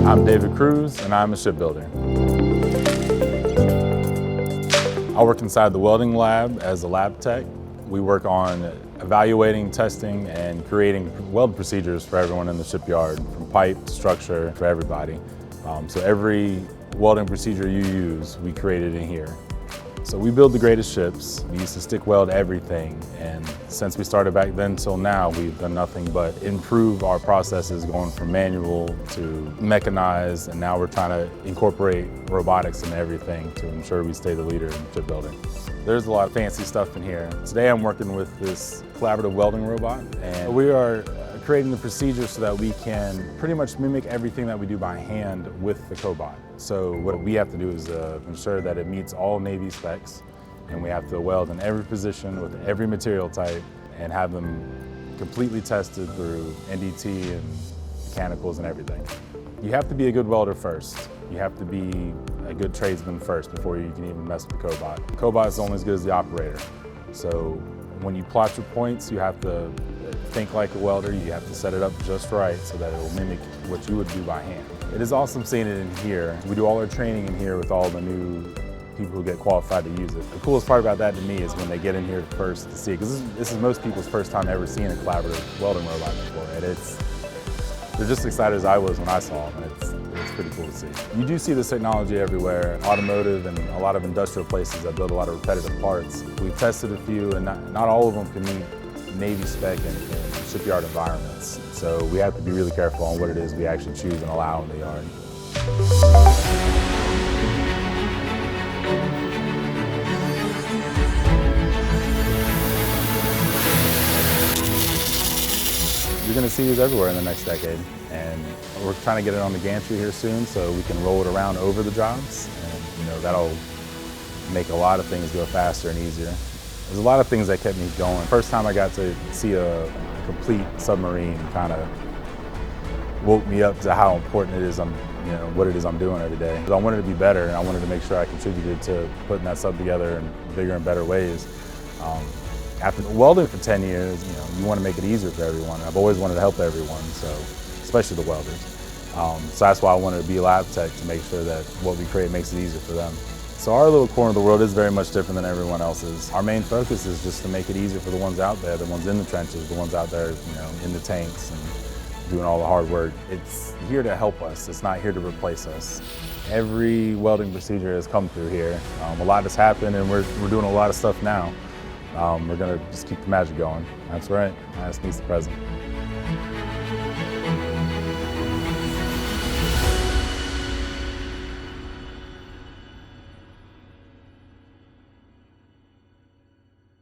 I'm David Cruz, and I'm a shipbuilder. I work inside the welding lab as a lab tech. We work on evaluating, testing, and creating weld procedures for everyone in the shipyard, from pipe to structure for everybody. So every welding procedure you use, we created in here. So we build the greatest ships. We used to stick weld everything, and since we started back then till now, we've done nothing but improve our processes, going from manual to mechanized, and now we're trying to incorporate robotics in everything to ensure we stay the leader in shipbuilding. There's a lot of fancy stuff in here. Today I'm working with this collaborative welding robot, and we are creating the procedures so that we can pretty much mimic everything that we do by hand with the cobot. So what we have to do is ensure that it meets all Navy specs, and we have to weld in every position with every material type and have them completely tested through NDT and mechanicals and everything. You have to be a good welder first. You have to be a good tradesman first before you can even mess with the cobot. The cobot is only as good as the operator. So when you plot your points, you have to think like a welder. You have to set it up just right so that it will mimic what you would do by hand. It is awesome seeing it in here. We do all our training in here with all the new people who get qualified to use it. The coolest part about that to me is when they get in here first to see it, because this is most people's first time ever seeing a collaborative welding robot before, and they're just excited as I was when I saw them, and it's pretty cool to see. You do see this technology everywhere, automotive and a lot of industrial places that build a lot of repetitive parts. We've tested a few, and not all of them can meet Navy spec in shipyard environments. So we have to be really careful on what it is we actually choose and allow in the yard. You're going to see these everywhere in the next decade, and we're trying to get it on the gantry here soon so we can roll it around over the jobs, and that'll make a lot of things go faster and easier. There's a lot of things that kept me going. First time I got to see a complete submarine kind of woke me up to how important it is, what it is I'm doing every day. I wanted to be better, and I wanted to make sure I contributed to putting that sub together in bigger and better ways. After welding for 10 years, you want to make it easier for everyone. I've always wanted to help everyone, so especially the welders. So that's why I wanted to be lab tech, to make sure that what we create makes it easier for them. So our little corner of the world is very much different than everyone else's. Our main focus is just to make it easier for the ones out there, the ones in the trenches, the ones out there, in the tanks and doing all the hard work. It's here to help us. It's not here to replace us. Every welding procedure has come through here. A lot has happened, and we're doing a lot of stuff now. We're gonna just keep the magic going. That's right. That's meets the present.